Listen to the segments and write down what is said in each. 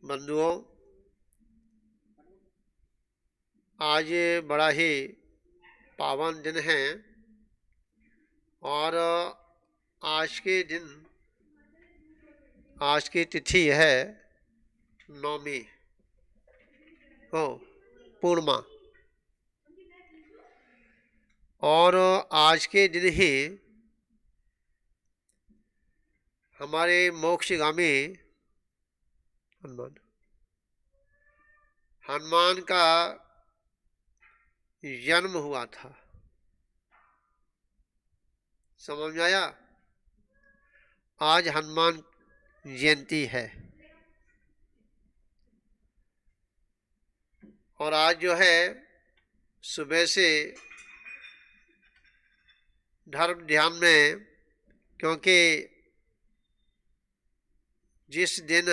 बंधुओं, आज बड़ा ही पावन दिन है और आज की तिथि है नौमी हो पूर्णिमा। और आज के दिन ही हमारे मोक्षगामी हनुमान हनुमान का जन्म हुआ था। समझ में आया? आज हनुमान जयंती है और आज जो है सुबह से धर्म ध्यान में, क्योंकि जिस दिन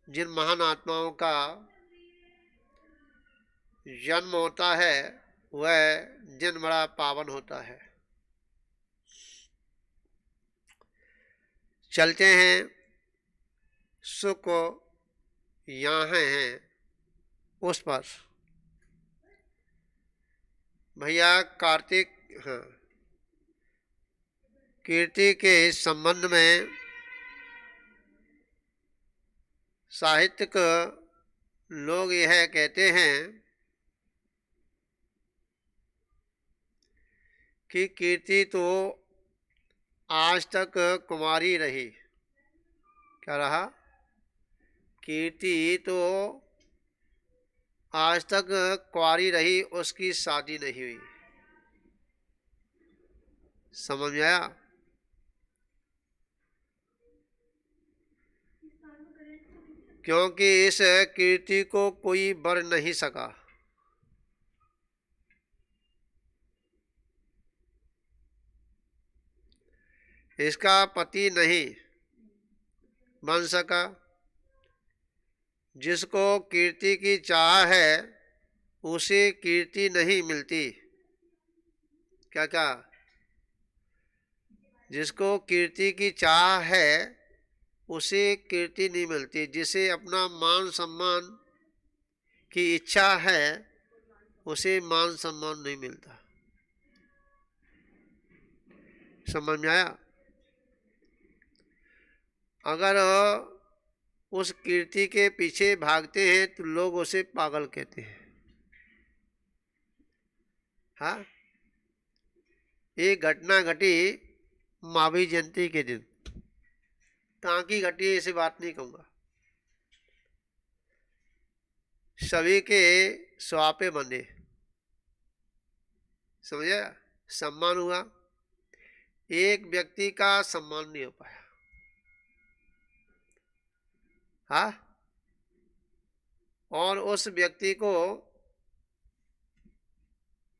जिन महान आत्माओं का जन्म होता है वह दिन बड़ा पावन होता है। चलते हैं सुख यहाँ हैं उस पर। भैया कार्तिक, हाँ, कीर्ति के संबंध में साहित्यिक लोग यह कहते हैं कि कीर्ति तो आज तक कुमारी रही। क्या रहा? कीर्ति तो आज तक कुंवारी रही, उसकी शादी नहीं हुई। समझ में आया? क्योंकि इस कीर्ति को कोई बर नहीं सका। इसका पति नहीं बन सका। जिसको कीर्ति की चाह है उसे कीर्ति नहीं मिलती। क्या क्या? जिसको कीर्ति की चाह है उसे कीर्ति नहीं मिलती। जिसे अपना मान सम्मान की इच्छा है उसे मान सम्मान नहीं मिलता। समझ में आया? अगर उस कीर्ति के पीछे भागते हैं तो लोग उसे पागल कहते हैं। हाँ, एक घटना घटी महावीर जयंती के दिन। कहाँ की घटी ऐसी बात नहीं कहूँगा। सभी के स्वापे बंधे, समझे? सम्मान हुआ, एक व्यक्ति का सम्मान नहीं हो पाया। हाँ, और उस व्यक्ति को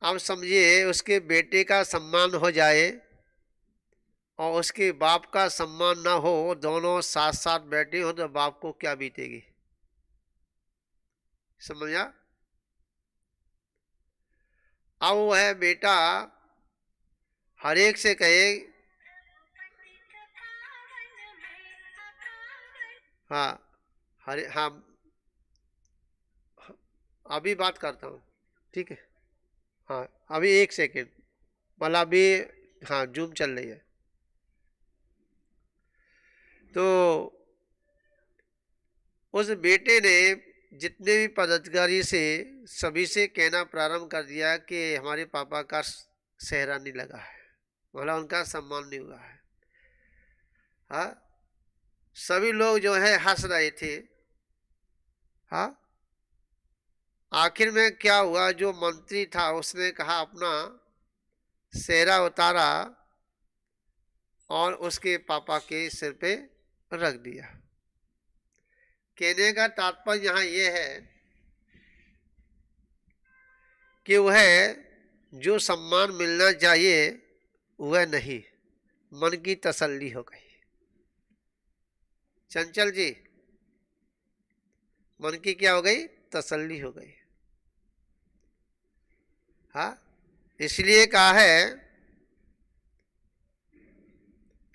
अब समझिए उसके बेटे का सम्मान हो जाए और उसके बाप का सम्मान ना हो, दोनों साथ साथ बैठे हो तो बाप को क्या बीतेगी। समझा? अब वह बेटा हर एक से कहे, हाँ हाँ, अभी बात करता हूँ, ठीक है? हाँ, अभी एक सेकेंड, मतलब अभी, हाँ, जूम चल रही है। तो उस बेटे ने जितने भी पदाधिकारी से सभी से कहना प्रारंभ कर दिया कि हमारे पापा का सेहरा नहीं लगा है, मतलब उनका सम्मान नहीं हुआ है। हाँ, सभी लोग जो है हंस रहे थे। हाँ, आखिर में क्या हुआ, जो मंत्री था उसने कहा अपना सेहरा उतारा और उसके पापा के सिर पे रख दिया। कहने का तात्पर्य यहाँ ये है कि वह जो सम्मान मिलना चाहिए वह नहीं, मन की तसल्ली हो गई। चंचल जी, मन की क्या हो गई? तसल्ली हो गई। हाँ, इसलिए कहा है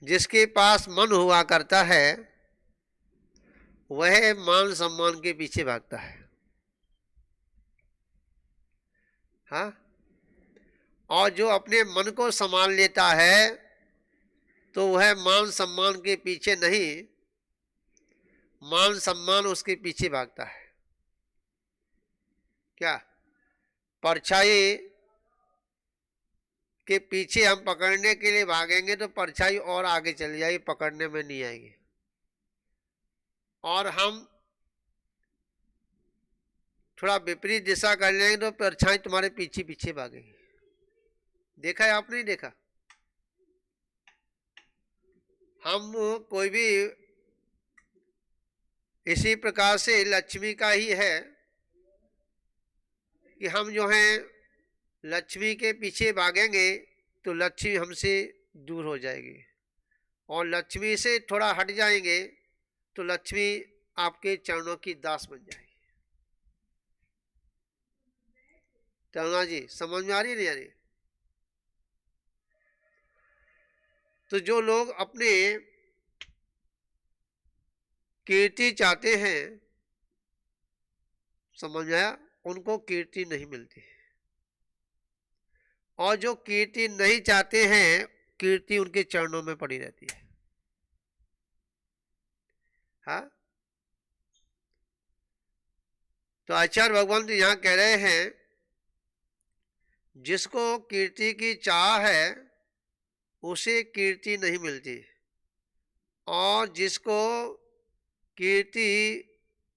जिसके पास मन हुआ करता है वह मान सम्मान के पीछे भागता है। हाँ, और जो अपने मन को संभाल लेता है तो वह मान सम्मान के पीछे नहीं, मान सम्मान उसके पीछे भागता है। क्या? परछाई के पीछे हम पकड़ने के लिए भागेंगे तो परछाई और आगे चली जाएगी, पकड़ने में नहीं आएगी। और हम थोड़ा विपरीत दिशा कर लेंगे तो परछाई तुम्हारे पीछे पीछे भागेगी। देखा है आपने? नहीं देखा? हम कोई भी इसी प्रकार से लक्ष्मी का ही है कि हम जो हैं लक्ष्मी के पीछे भागेंगे तो लक्ष्मी हमसे दूर हो जाएगी, और लक्ष्मी से थोड़ा हट जाएंगे तो लक्ष्मी आपके चरणों की दास बन जाएगी। तरुणा जी समझ में आ रही नहीं आ रही? तो जो लोग अपने कीर्ति चाहते हैं, समझ में आया, उनको कीर्ति नहीं मिलती। और जो कीर्ति नहीं चाहते हैं, कीर्ति उनके चरणों में पड़ी रहती है। हाँ, तो आचार्य भगवान तो यहाँ कह रहे हैं जिसको कीर्ति की चाह है उसे कीर्ति नहीं मिलती, और जिसको कीर्ति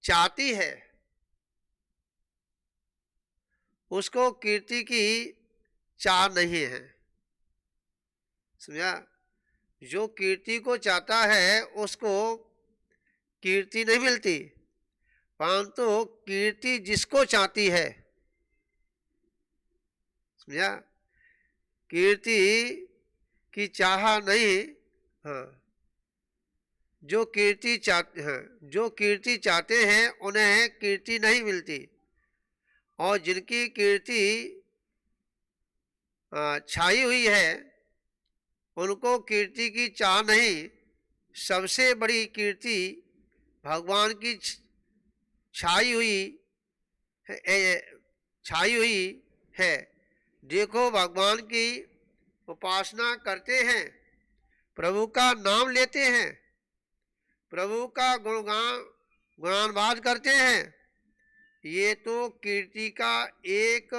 चाहती है उसको कीर्ति की चाह नहीं है। समझा? जो कीर्ति को चाहता है उसको कीर्ति नहीं मिलती, परंतु कीर्ति जिसको चाहती है, समझा, कीर्ति की चाह नहीं। हाँ, जो कीर्ति चाहते हैं, जो कीर्ति चाहते हैं उन्हें कीर्ति नहीं मिलती, और जिनकी कीर्ति छाई हुई है उनको कीर्ति की चाह नहीं। सबसे बड़ी कीर्ति भगवान की छाई हुई छाई हुई है। देखो, भगवान की उपासना करते हैं, प्रभु का नाम लेते हैं, प्रभु का गुणानुवाद करते हैं, ये तो कीर्ति का एक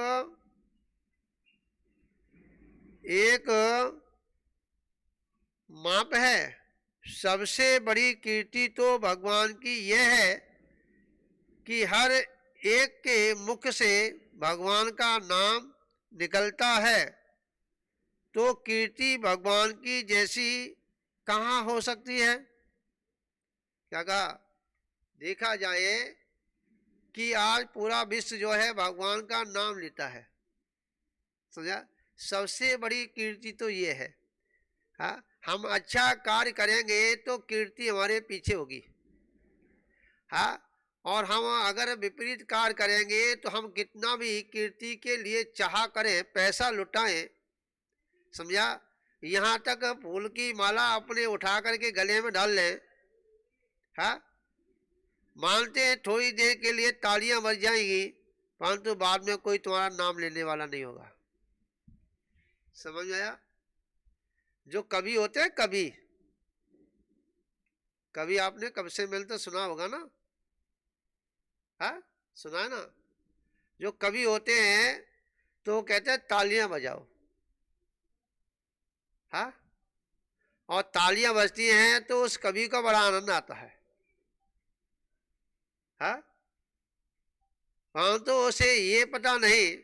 माप है। सबसे बड़ी कीर्ति तो भगवान की यह है कि हर एक के मुख से भगवान का नाम निकलता है, तो कीर्ति भगवान की जैसी कहाँ हो सकती है? क्या कहा? देखा जाए कि आज पूरा विश्व जो है भगवान का नाम लेता है। समझा? सबसे बड़ी कीर्ति तो ये है। हाँ, हम अच्छा कार्य करेंगे तो कीर्ति हमारे पीछे होगी। हाँ, और हम अगर विपरीत कार्य करेंगे तो हम कितना भी कीर्ति के लिए चाह करें, पैसा लुटाएं, समझा, यहाँ तक फूल की माला अपने उठा करके गले में डाल लें, हाँ, मानते हैं थोड़ी देर के लिए तालियां बज जाएंगी, परंतु बाद में कोई तुम्हारा नाम लेने वाला नहीं होगा। समझ में आया? जो कवि होते हैं, कवि, कवि आपने कब से मिलते सुना होगा ना? हाँ, सुना है ना? जो कवि होते हैं तो कहते हैं तालियां बजाओ। हाँ, और तालियां बजती हैं तो उस कवि को बड़ा आनंद आता है। हाँ, परंतु उसे ये पता नहीं,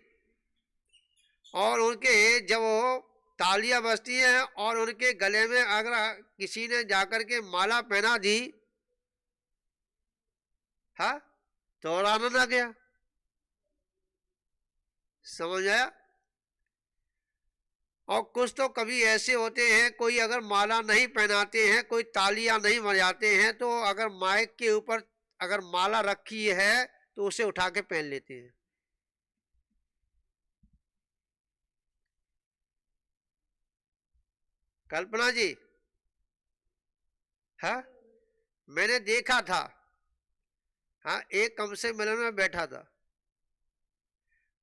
और उनके जब वो तालियां बजती हैं और उनके गले में अगर किसी ने जाकर के माला पहना दी, हाँ, तो और आनंद आ गया। समझ आया? और कुछ तो कभी ऐसे होते हैं, कोई अगर माला नहीं पहनाते हैं, कोई तालियां नहीं बजाते हैं, तो अगर माइक के ऊपर अगर माला रखी है तो उसे उठा के पहन लेते हैं। कल्पना जी, हाँ, मैंने देखा था हाँ, एक कम से मिलन में बैठा था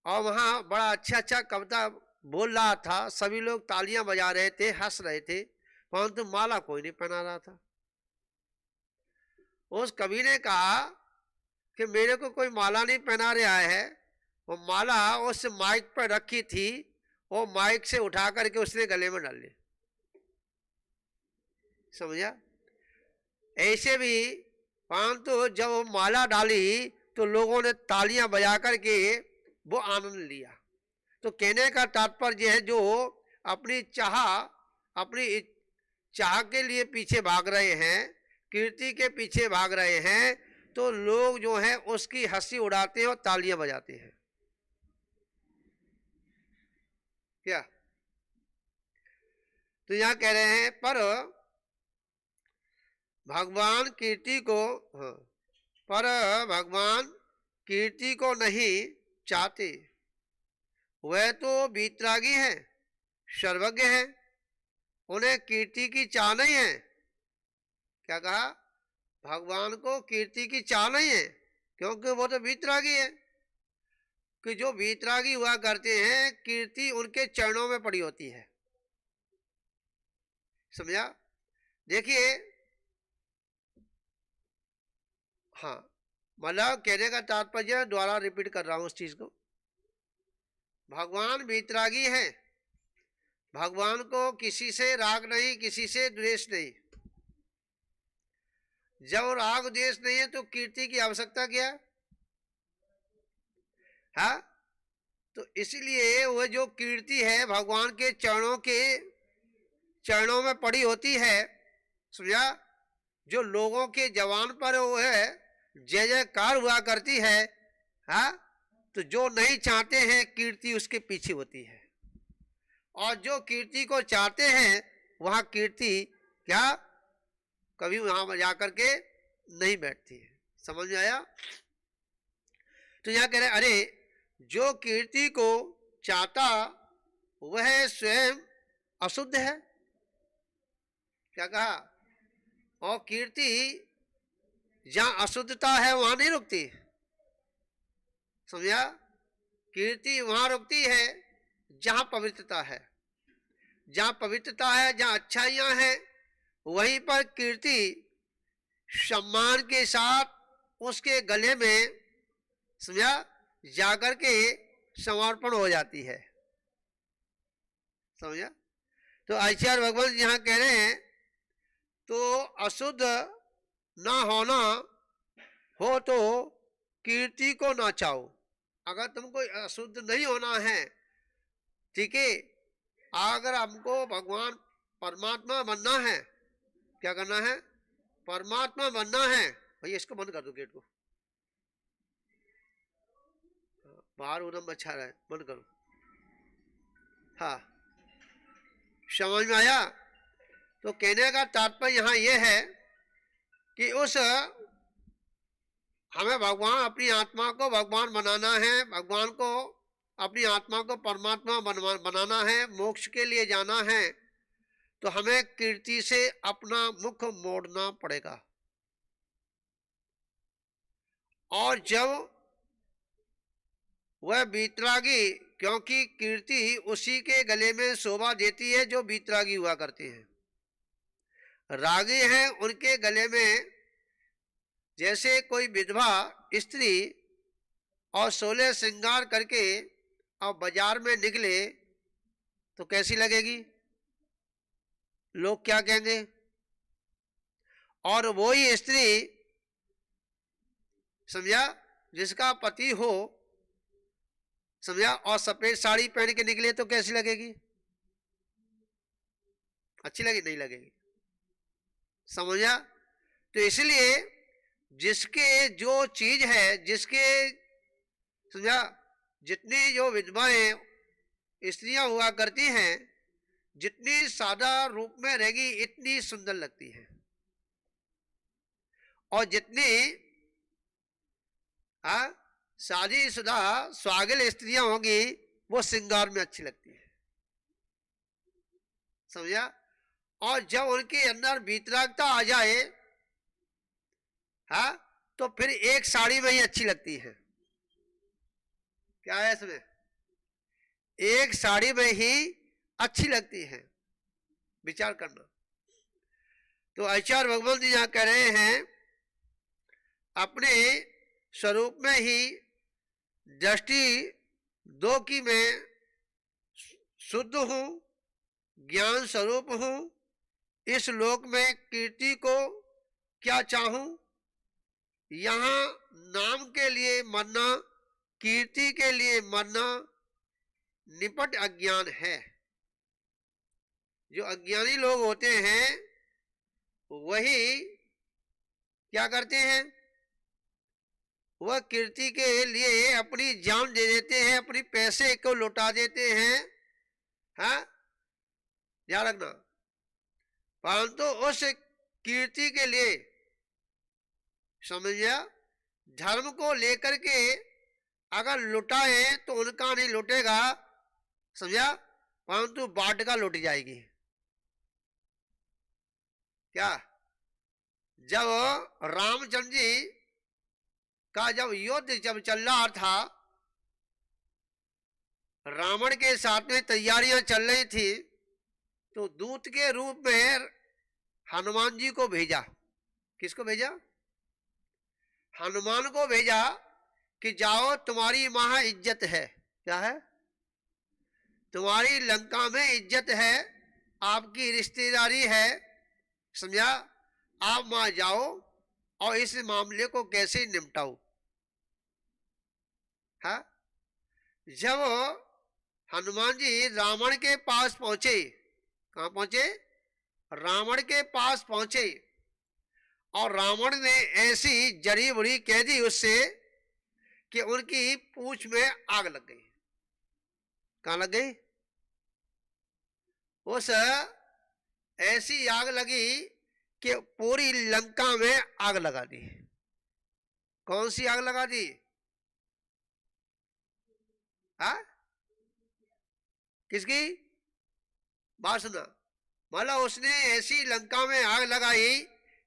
और वहाँ बड़ा अच्छा अच्छा कविता बोल रहा था, सभी लोग तालियां बजा रहे थे, हंस रहे थे, परंतु माला कोई नहीं पहना रहा था। उस कवि ने कहा कि मेरे को कोई माला नहीं पहना रहा है। वो माला उस माइक पर रखी थी, वो माइक से उठा करके उसने गले में डाल ली। समझा? ऐसे भी, परंतु जब वो माला डाली तो लोगों ने तालियां बजा करके वो आनंद लिया। तो कहने का तात्पर्य है, जो अपनी अपनी चाह के लिए पीछे भाग रहे हैं, कीर्ति के पीछे भाग रहे हैं, तो लोग जो है उसकी हंसी उड़ाते हैं और तालियां बजाते हैं। क्या? तो यहां कह रहे हैं, पर भगवान कीर्ति को, हाँ, पर भगवान कीर्ति को नहीं चाहते। वह तो वीतरागी हैं, सर्वज्ञ हैं, उन्हें कीर्ति की चाह नहीं है। क्या कहा? भगवान को कीर्ति की चाह नहीं है, क्योंकि वो तो वीतरागी है। कि जो वीतरागी हुआ करते हैं, कीर्ति उनके चरणों में पड़ी होती है। समझा? देखिए, हाँ, मतलब कहने का तात्पर्य, दोबारा रिपीट कर रहा हूं उस चीज को। भगवान वीतरागी है, भगवान को किसी से राग नहीं, किसी से द्वेष नहीं। जब राग द्वेष नहीं है तो कीर्ति की आवश्यकता क्या है? हाँ, तो इसलिए वह जो कीर्ति है भगवान के चरणों में पड़ी होती है। समझा? जो लोगों के जवान पर वो है जय जयकार हुआ करती है। हाँ, तो जो नहीं चाहते हैं कीर्ति उसके पीछे होती है, और जो कीर्ति को चाहते हैं वहां कीर्ति क्या कभी वहां जाकर के नहीं बैठती है। समझ में आया? तो यहां कह रहे, अरे जो कीर्ति को चाहता वह स्वयं अशुद्ध है। क्या कहा? और कीर्ति जहां अशुद्धता है वहां नहीं रुकती। समझा? कीर्ति वहां रुकती है जहां पवित्रता है। जहां पवित्रता है, जहां अच्छाइयां हैं, वहीं पर कीर्ति सम्मान के साथ उसके गले में, समझा, जाकर के समर्पण हो जाती है। समझा? तो आचार्य भगवान यहां कह रहे हैं, तो अशुद्ध ना होना हो तो कीर्ति को ना चाहो। अगर तुमको अशुद्ध नहीं होना है, ठीक है, अगर हमको भगवान परमात्मा बनना है, क्या करना है? परमात्मा बनना है। भैया इसको बंद कर दो, गेट को, बाहर उदम अच्छा रहा है, बंद करो। हाँ, समझ में आया? तो कहने का तात्पर्य यहाँ ये है कि उस हमें भगवान, अपनी आत्मा को भगवान बनाना है, भगवान को, अपनी आत्मा को परमात्मा बनाना है, मोक्ष के लिए जाना है, तो हमें कीर्ति से अपना मुख मोड़ना पड़ेगा। और जब वह वीतरागी, क्योंकि कीर्ति उसी के गले में शोभा देती है जो वीतरागी हुआ करते हैं। रागी हैं उनके गले में, जैसे कोई विधवा स्त्री और 16 श्रृंगार करके और बाजार में निकले तो कैसी लगेगी? लोग क्या कहेंगे? और वही स्त्री, समझा, जिसका पति हो, समझा, और सफेद साड़ी पहन के निकले तो कैसी लगेगी? अच्छी लगी? नहीं लगेगी। समझा? तो इसलिए जिसके जो चीज है, जिसके, समझा, जितनी जो विधवाएं स्त्रियां हुआ करती हैं, जितनी सादा रूप में रहेगी इतनी सुंदर लगती है, और जितनी शादीशुदा स्वागल स्त्रियां होंगी वो श्रृंगार में अच्छी लगती है। समझा? और जब उनके अंदर वीतरागता आ जाए, हाँ, तो फिर एक साड़ी में ही अच्छी लगती है। क्या है इसमें? एक साड़ी में ही अच्छी लगती है। विचार करना। तो आचार्य भगवान जी यहां कह रहे हैं अपने स्वरूप में ही दृष्टि दो की मैं शुद्ध हूं, ज्ञान स्वरूप हूं, इस लोक में कीर्ति को क्या चाहूं। यहां नाम के लिए मरना, कीर्ति के लिए मरना निपट अज्ञान है। जो अज्ञानी लोग होते हैं वही क्या करते हैं? वह कीर्ति के लिए अपनी जान दे देते हैं, अपनी पैसे को लुटा देते हैं। हाँ, ध्यान रखना। परंतु उस कीर्ति के लिए, समझिए, धर्म को लेकर के अगर लुटाए तो उनका नहीं लुटेगा, समझा, परंतु वाटिका लुट जाएगी। क्या? जब रामचंद्र जी का जब युद्ध जब चल रहा था, रावण के साथ में तैयारियां चल रही थी, तो दूत के रूप में हनुमान जी को भेजा। किसको भेजा? हनुमान को भेजा कि जाओ, तुम्हारी वहां इज्जत है। क्या है? तुम्हारी लंका में इज्जत है, आपकी रिश्तेदारी है, समझा, आप वहां जाओ और इस मामले को कैसे निपटाओ। हाँ, जब हनुमान जी रावण के पास पहुंचे, कहां पहुंचे? रावण के पास पहुंचे, और रावण ने ऐसी जड़ी बुड़ी कह दी उससे कि उनकी पूंछ में आग लग गई। कहां लग गई? उस ऐसी आग लगी कि पूरी लंका में आग लगा दी। कौन सी आग लगा दी? हाँ, किसकी बात सुना? मतलब उसने ऐसी लंका में आग लगाई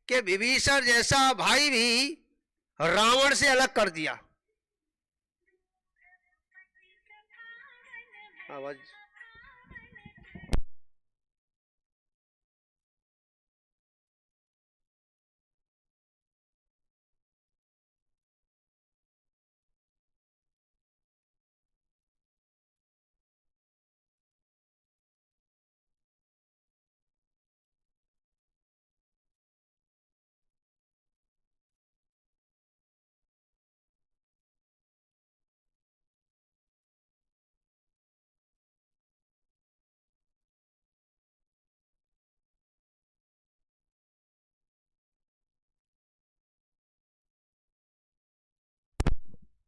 कि विभीषण जैसा भाई भी रावण से अलग कर दिया। आवाज।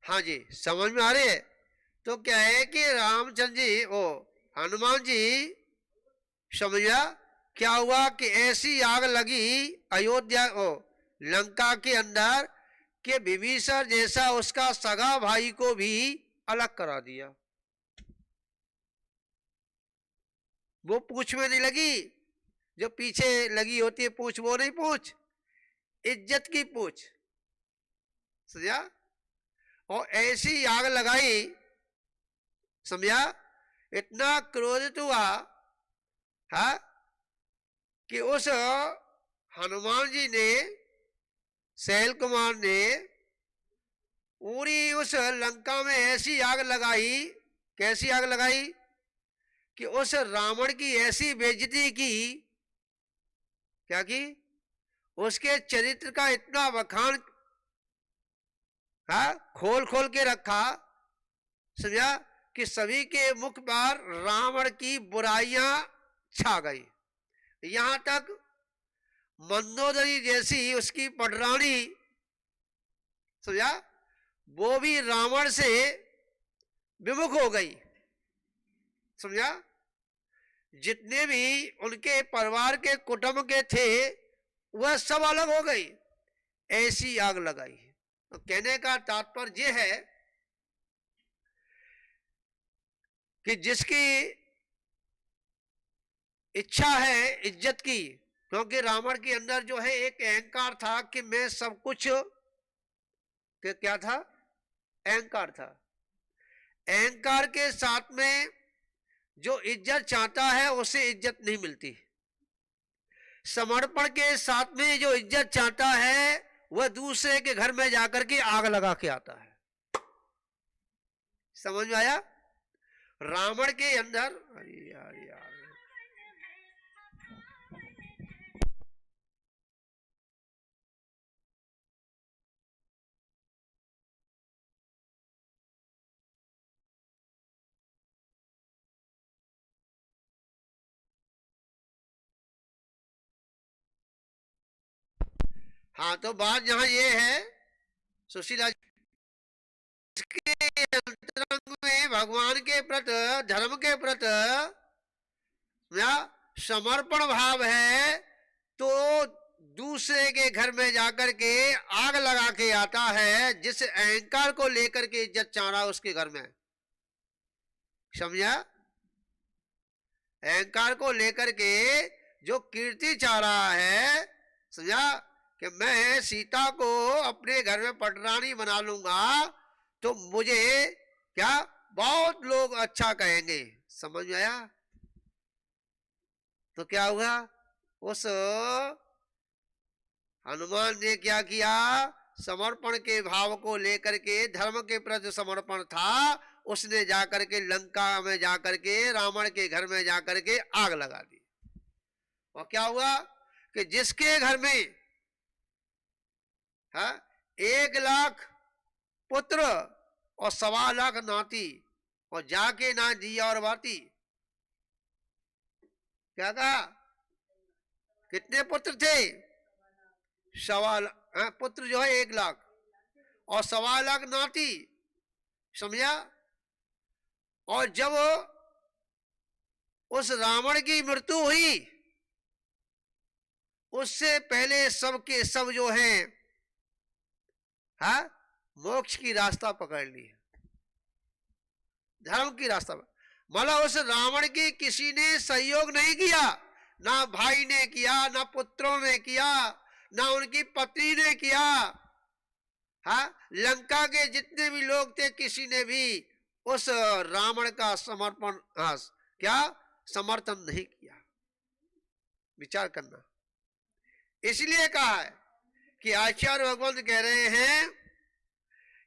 हाँ जी, समझ में आ रही है? तो क्या है कि रामचंद्र जी, ओ हनुमान जी, समझा, क्या हुआ कि ऐसी आग लगी अयोध्या, ओ लंका के अंदर, कि विभीषण जैसा उसका सगा भाई को भी अलग करा दिया। वो पूंछ में नहीं लगी, जो पीछे लगी होती है पूंछ, वो नहीं पूंछ, इज्जत की पूंछ, समझा। और ऐसी आग लगाई, समझा, इतना क्रोधित हुआ, हाँ, कि उस हनुमान जी ने, सैल कुमार ने पूरी उस लंका में ऐसी आग लगाई। कैसी आग लगाई? कि उस रावण की ऐसी बेइज्जती की। क्या की? उसके चरित्र का इतना बखान, हाँ, खोल खोल के रखा, समझा, कि सभी के मुख पर रावण की बुराइयां छा गई। यहां तक मंदोदरी जैसी उसकी पटरानी, समझा, वो भी रावण से विमुख हो गई, समझा। जितने भी उनके परिवार के कुटुंब के थे वह सब अलग हो गई, ऐसी आग लगाई। तो कहने का तात्पर्य यह है कि जिसकी इच्छा है इज्जत की, क्योंकि रावण के अंदर जो है एक अहंकार था कि मैं सब कुछ कि क्या था? अहंकार था। अहंकार के साथ में जो इज्जत चाहता है उसे इज्जत नहीं मिलती। समर्पण के साथ में जो इज्जत चाहता है वह दूसरे के घर में जाकर के आग लगा के आता है। समझ में आया? रावण के अंदर, अरे यार यार, हाँ तो बात यहां ये है सुशीला जी, के अंतरंग में भगवान के प्रति, धर्म के प्रति या समर्पण भाव है तो दूसरे के घर में जाकर के आग लगा के आता है, जिस अहंकार को लेकर के इज्जत चाह रहा उसके घर में। समझा? अहंकार को लेकर के जो कीर्ति चाह रहा है, समझा, कि मैं सीता को अपने घर में पटरानी बना लूंगा तो मुझे क्या बहुत लोग अच्छा कहेंगे। समझ में आया? तो क्या हुआ? उस हनुमान ने क्या किया? समर्पण के भाव को लेकर के, धर्म के प्रति समर्पण था, उसने जाकर के लंका में जाकर के रावण के घर में जाकर के आग लगा दी। और क्या हुआ कि जिसके घर में 1,00,000 पुत्र और 1,25,00,000 नाती, और जाके ना दिया और बाती, क्या कहा? कितने पुत्र थे? 1,25,00,000 पुत्र जो है 1,00,000 और 1,25,00,000 नाती। समझा? और जब उस रावण की मृत्यु हुई उससे पहले सबके सब जो है मोक्ष की रास्ता पकड़ ली, धर्म की रास्ता। मतलब उस रावण की किसी ने सहयोग नहीं किया, ना भाई ने किया, ना पुत्रों ने किया, ना उनकी पत्नी ने किया। लंका के जितने भी लोग थे किसी ने भी उस रावण का समर्पण क्या समर्थन नहीं किया। विचार करना। इसलिए कहा है कि आचार्य भगवंत कह रहे हैं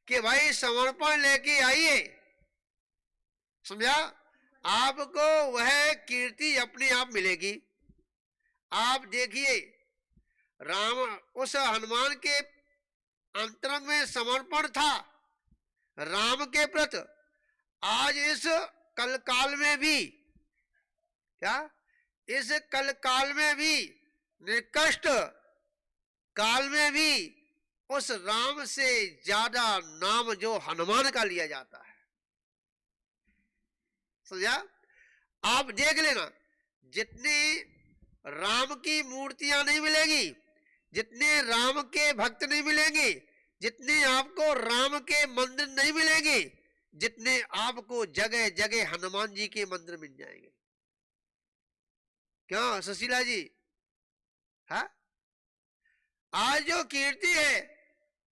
कि भाई समर्पण लेके आइए। समझा? आपको वह कीर्ति अपने आप मिलेगी। आप देखिए, राम उस हनुमान के अंतरंग में समर्पण था राम के प्रति। आज इस कलकाल में भी, क्या इस कलकाल में भी, निकृष्ट काल में भी उस राम से ज्यादा नाम जो हनुमान का लिया जाता है। समझा? आप देख लेना, जितनी राम की मूर्तियां नहीं मिलेगी, जितने राम के भक्त नहीं मिलेंगे, जितने आपको राम के मंदिर नहीं मिलेंगे, जितने आपको जगह जगह हनुमान जी के मंदिर मिल जाएंगे। क्यों सुशीला जी? आज जो कीर्ति है,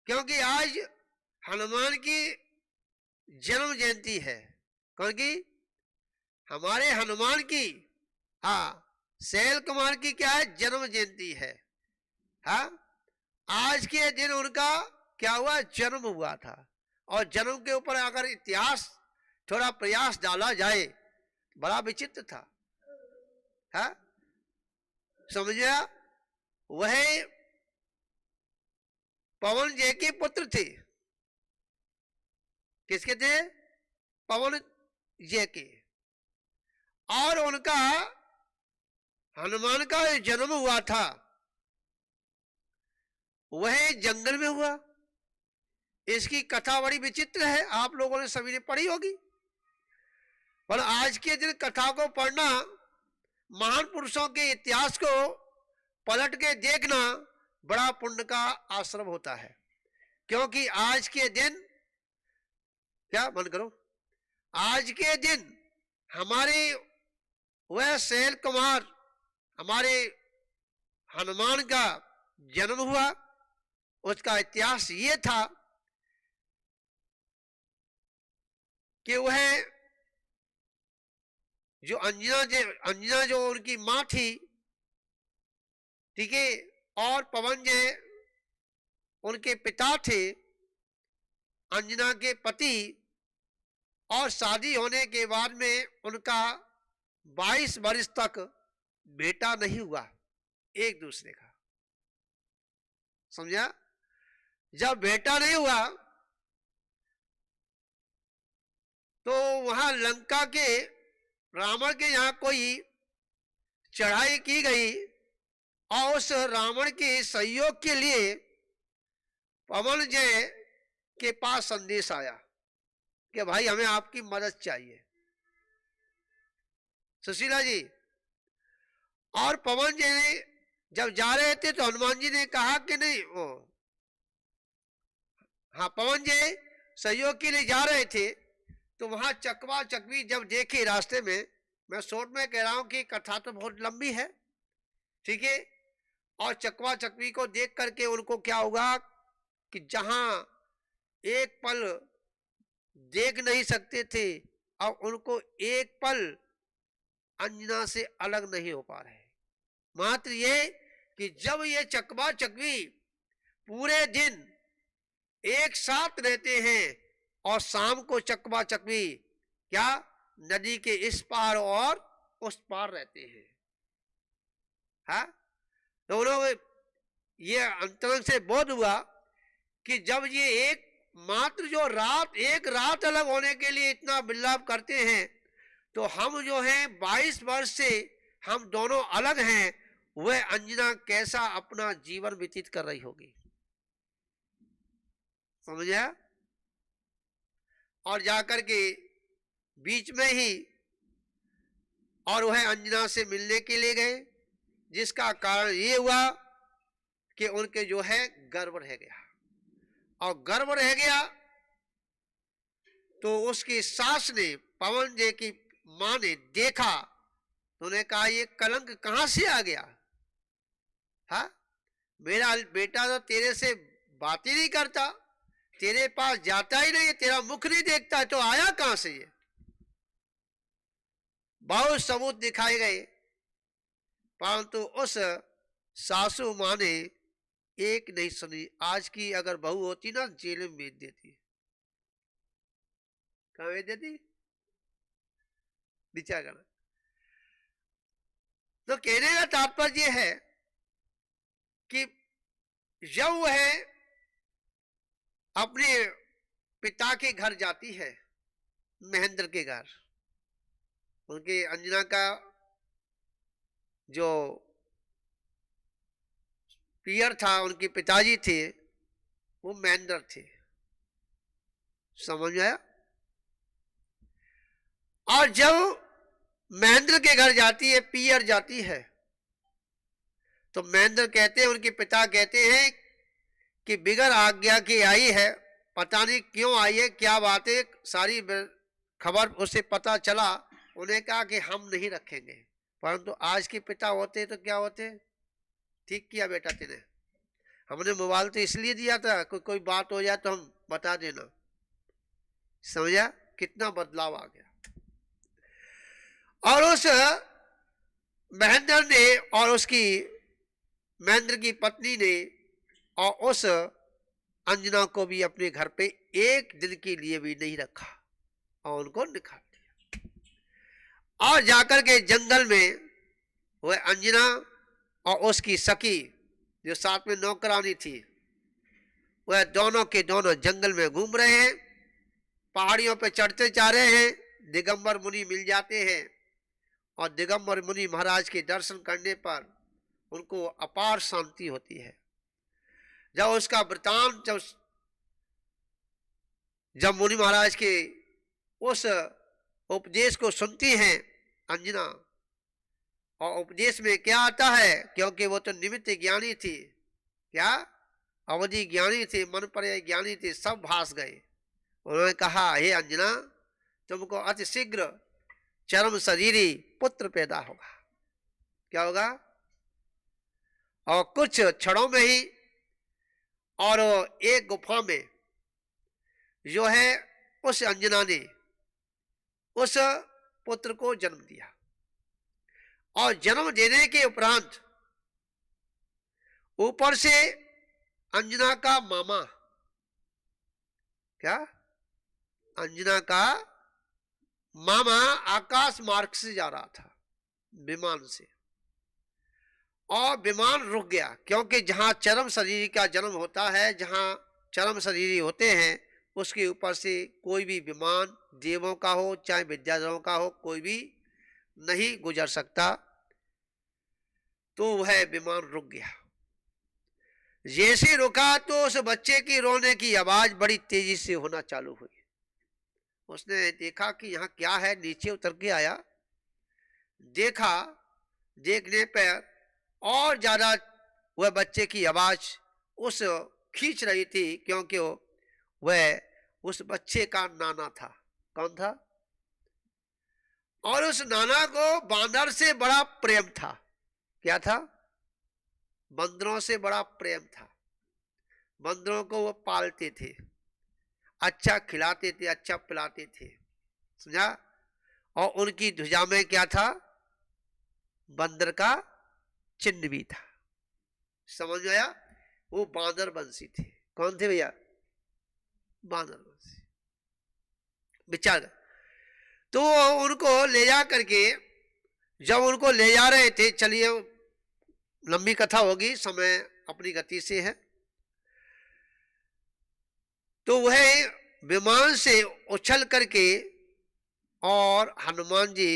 क्योंकि आज हनुमान की जन्म जयंती है। कौन की? हमारे हनुमान की। शैल कुमार की क्या है? जन्म जयंती है। आज के दिन उनका क्या हुआ? जन्म हुआ था। और जन्म के ऊपर अगर इतिहास थोड़ा प्रयास डाला जाए, बड़ा विचित्र था। समझिए, वह पवन जय के पुत्र थे। किसके थे? पवन जय के। और उनका हनुमान का जन्म हुआ था वह जंगल में हुआ। इसकी कथा बड़ी विचित्र है, आप लोगों ने सभी ने पढ़ी होगी। पर आज के दिन कथा को पढ़ना, महान पुरुषों के इतिहास को पलट के देखना बड़ा पुण्य का आश्रम होता है। क्योंकि आज के दिन, क्या मन करो, आज के दिन हमारे वह शैल कुमार, हमारे हनुमान का जन्म हुआ। उसका इतिहास ये था कि वह जो अंजना जो उनकी माँ थी, ठीक है, और पवन जय उनके पिता थे, अंजना के पति, और शादी होने के बाद में उनका 22 वर्ष तक बेटा नहीं हुआ एक दूसरे का। समझा? जब बेटा नहीं हुआ तो वहां लंका के रावण के यहाँ कोई चढ़ाई की गई और उस रावण के सहयोग के लिए पवन जय के पास संदेश आया कि भाई हमें आपकी मदद चाहिए, सुशीला जी। और पवन जय जब जा रहे थे तो हनुमान जी ने कहा कि नहीं, वो हाँ, पवन जय सहयोग के लिए जा रहे थे तो वहां चकवा चकवी जब देखे रास्ते में, मैं शॉर्ट में कह रहा हूं कि कथा तो बहुत लंबी है, ठीक है, और चकवा चकवी को देख करके उनको क्या होगा कि जहां एक पल देख नहीं सकते थे, अब उनको एक पल अंजना से अलग नहीं हो पा रहे। मात्र ये कि जब ये चकवा चकवी पूरे दिन एक साथ रहते हैं और शाम को चकवा चकवी क्या नदी के इस पार और उस पार रहते हैं, हाँ, दोनों ये अंतरंग से बोध हुआ कि जब ये एक मात्र जो रात, एक रात अलग होने के लिए इतना विलाप करते हैं, तो हम जो हैं 22 वर्ष से हम दोनों अलग हैं, वह अंजना कैसा अपना जीवन व्यतीत कर रही होगी। समझा? और जाकर के बीच में ही और वह अंजना से मिलने के लिए गए, जिसका कारण ये हुआ कि उनके जो है गर्व रह गया, और गर्व रह गया तो उसकी सास ने, पवन जय की मां ने देखा तो उन्हें कहा ये कलंक कहां से आ गया, हा? मेरा बेटा तो तेरे से बात ही नहीं करता, तेरे पास जाता ही नहीं, तेरा मुख नहीं देखता, तो आया कहां से ये? बहुत सबूत दिखाए गए, परंतु उस सासू मां ने एक नहीं सुनी। आज की अगर बहू होती ना, जेल में भेज देती। कहां भेज देती? विचार करना। तो कहने का तात्पर्य है कि जब वह अपने पिता के घर जाती है, महेंद्र के घर, उनके अंजना का जो पियर था, उनके पिताजी थे, वो महेंद्र थे। समझ आया? और जब महेंद्र के घर जाती है, पियर जाती है, तो महेंद्र कहते हैं, उनके पिता कहते हैं कि बिगर आज्ञा की आई है, पता नहीं क्यों आई है, क्या बात है, सारी खबर उसे पता चला। उन्हें कहा कि हम नहीं रखेंगे, परंतु आज के पिता होते तो क्या होते? ठीक किया बेटा तेने, हमने मोबाइल तो इसलिए दिया था कोई बात हो जाए तो हम बता देना। समझा? कितना बदलाव आ गया। और उस महेंद्र ने और उसकी महेंद्र की पत्नी ने और उस अंजना को भी अपने घर पे एक दिन के लिए भी नहीं रखा और उनको निकाल दिया। और जाकर के जंगल में वह अंजना और उसकी सखी जो साथ में नौकरानी थी, वह दोनों के दोनों जंगल में घूम रहे हैं, पहाड़ियों पे चढ़ते जा रहे हैं। दिगंबर मुनि मिल जाते हैं और दिगंबर मुनि महाराज के दर्शन करने पर उनको अपार शांति होती है। जब उसका वृतांत जब मुनि महाराज के उस उपदेश को सुनती हैं अंजना, और उपदेश में क्या आता है, क्योंकि वो तो निमित्त ज्ञानी थी, क्या अवधि ज्ञानी थे, मन पर ज्ञानी थे, सब भास गए। उन्होंने कहा हे अंजना, तुमको अति शीघ्र चरम शरीरी पुत्र पैदा होगा। क्या होगा? और कुछ क्षणों में ही, और एक गुफा में जो है उस अंजना ने उस पुत्र को जन्म दिया। और जन्म देने के उपरांत ऊपर से अंजना का मामा, क्या, अंजना का मामा आकाश मार्ग से जा रहा था विमान से, और विमान रुक गया, क्योंकि जहां चरम शरीर का जन्म होता है, जहां चरम शरीर होते हैं, उसके ऊपर से कोई भी विमान, देवों का हो चाहे विद्याधरों का हो, कोई भी नहीं गुजर सकता। तो वह विमान रुक गया। जैसे रुका तो उस बच्चे की रोने की आवाज बड़ी तेजी से होना चालू हुई। उसने देखा कि यहाँ क्या है, नीचे उतर के आया, देखा, देखने पर और ज्यादा वह बच्चे की आवाज उस खींच रही थी, क्योंकि वह उस बच्चे का नाना था। कौन था? और उस नाना को बांदर से बड़ा प्रेम था। क्या था? बंदरों से बड़ा प्रेम था। बंदरों को वो पालते थे, अच्छा खिलाते थे, अच्छा पिलाते थे, समझा। और उनकी ध्वजा में क्या था? बंदर का चिन्ह भी था। समझ में आया? वो बांदर वंशी थे। कौन थे भैया? बांदर वंशी। विचार। तो उनको ले जा करके, जब उनको ले जा रहे थे, चलिए लंबी कथा होगी, समय अपनी गति से है, तो वह विमान से उछल करके और हनुमान जी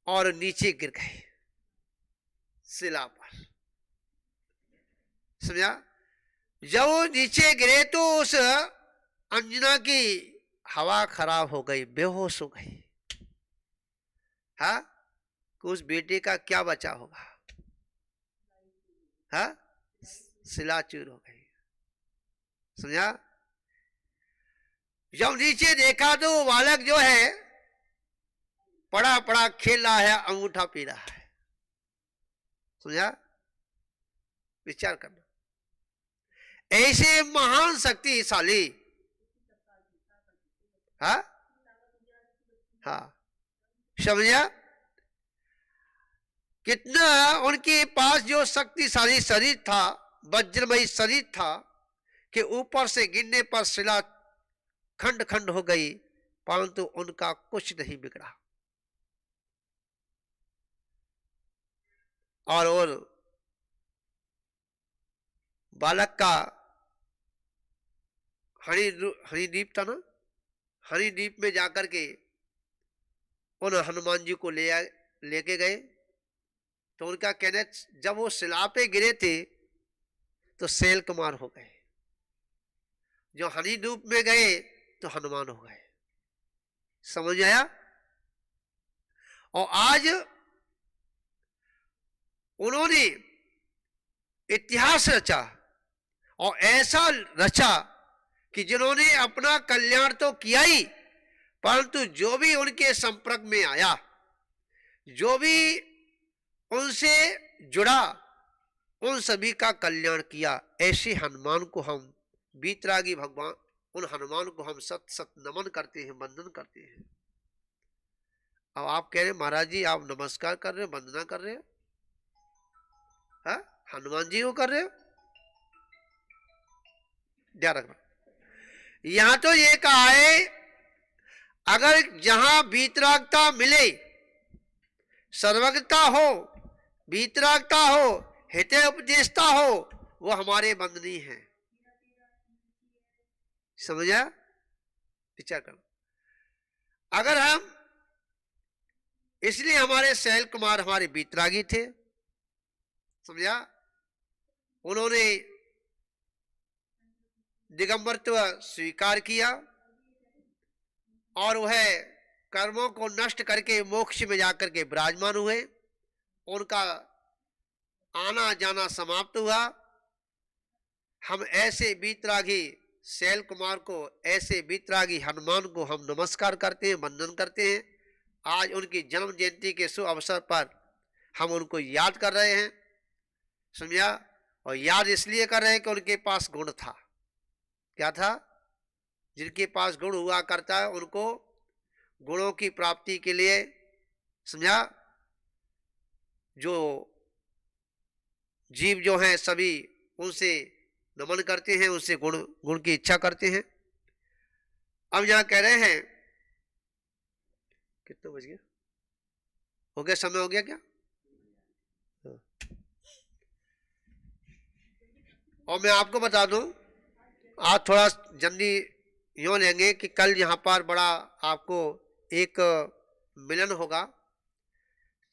और नीचे गिर गए शिला पर, समझा। जब वो नीचे गिरे तो उस अंजना की हवा खराब हो गई, बेहोश हो गई। हाँ, उस बेटे का क्या बचा होगा? हाँ, शिलाचूर हो गई, समझा। जब नीचे देखा तो वो बालक जो है पड़ा पड़ा खेल रहा है, अंगूठा पी रहा है, समझा। विचार करना, ऐसे महान शक्तिशाली, हाँ हाँ, समझा, कितना उनके पास जो शक्तिशाली शरीर था, वज्रमयी शरीर था, कि ऊपर से गिरने पर शिला खंड खंड हो गई, परंतु उनका कुछ नहीं बिगड़ा। और बालक का हरिद्वीप था ना, हरिद्वीप में जाकर के उन हनुमान जी को लेके गए। तो उनका कहने, जब वो शिला पे गिरे थे तो शैल कुमार हो गए, जो हरिद्वीप में गए तो हनुमान हो गए। समझ आया? और आज उन्होंने इतिहास रचा, और ऐसा रचा कि जिन्होंने अपना कल्याण तो किया ही, परंतु जो भी उनके संपर्क में आया, जो भी उनसे जुड़ा, उन सभी का कल्याण किया। ऐसे हनुमान को हम, वीतरागी भगवान, उन हनुमान को हम सत सत नमन करते हैं, वंदन करते हैं। अब आप कह रहे महाराज जी आप नमस्कार कर रहे हो, वंदना कर रहे हो, हाँ, हनुमान जी को कर रहे हो? ध्यान रखना, यहां तो ये कहा है, अगर जहां वीतरागता मिले, सर्वज्ञता हो, वीतरागता हो, हिते उपदेशता हो, वो हमारे बंदनी है। समझा? विचार करो। अगर हम, इसलिए हमारे शैल कुमार हमारे वीतरागी थे, समझा। उन्होंने दिगंबरत्व स्वीकार किया, और वह कर्मों को नष्ट करके मोक्ष में जाकर के विराजमान हुए। उनका आना जाना समाप्त हुआ। हम ऐसे वीतरागी शैल कुमार को, ऐसे वीतरागी हनुमान को हम नमस्कार करते हैं, वंदन करते हैं। आज उनकी जन्म जयंती के शुभ अवसर पर हम उनको याद कर रहे हैं, समझा। और याद इसलिए कर रहे हैं कि उनके पास गुण था। क्या था? जिनके पास गुण हुआ करता है उनको गुणों की प्राप्ति के लिए, समझा, जो जीव जो हैं सभी उनसे नमन करते हैं, उनसे गुण गुण की इच्छा करते हैं। अब यहाँ कह रहे हैं, कितना बज गया, हो गया, समय हो गया क्या? हाँ। और मैं आपको बता दूं, आज थोड़ा जल्दी यूँ लेंगे कि कल यहाँ पर बड़ा आपको एक मिलन होगा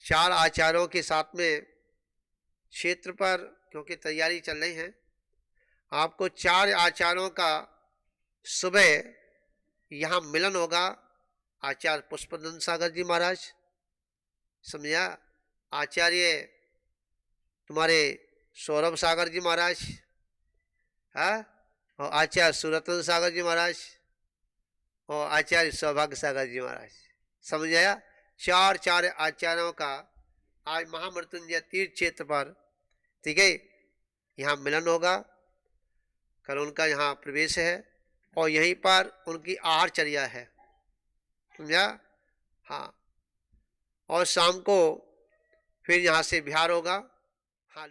4 आचार्यों के साथ में क्षेत्र पर, क्योंकि तैयारी चल रही है। आपको 4 आचार्यों का सुबह यहाँ मिलन होगा। आचार्य पुष्पनंद सागर जी महाराज, समझा, आचार्य तुम्हारे सौरभ सागर जी महाराज, हाँ, और आचार्य सुरतन सागर जी महाराज, और आचार्य सौभाग्य सागर जी महाराज, समझ आया। 4 आचार्यों का आज महामृत्युंजय तीर्थ क्षेत्र पर, ठीक है, यहाँ मिलन होगा। कल उनका यहाँ प्रवेश है और यहीं पर उनकी आहारचर्या है, समझा। हाँ, और शाम को फिर यहाँ से बिहार होगा। हाँ।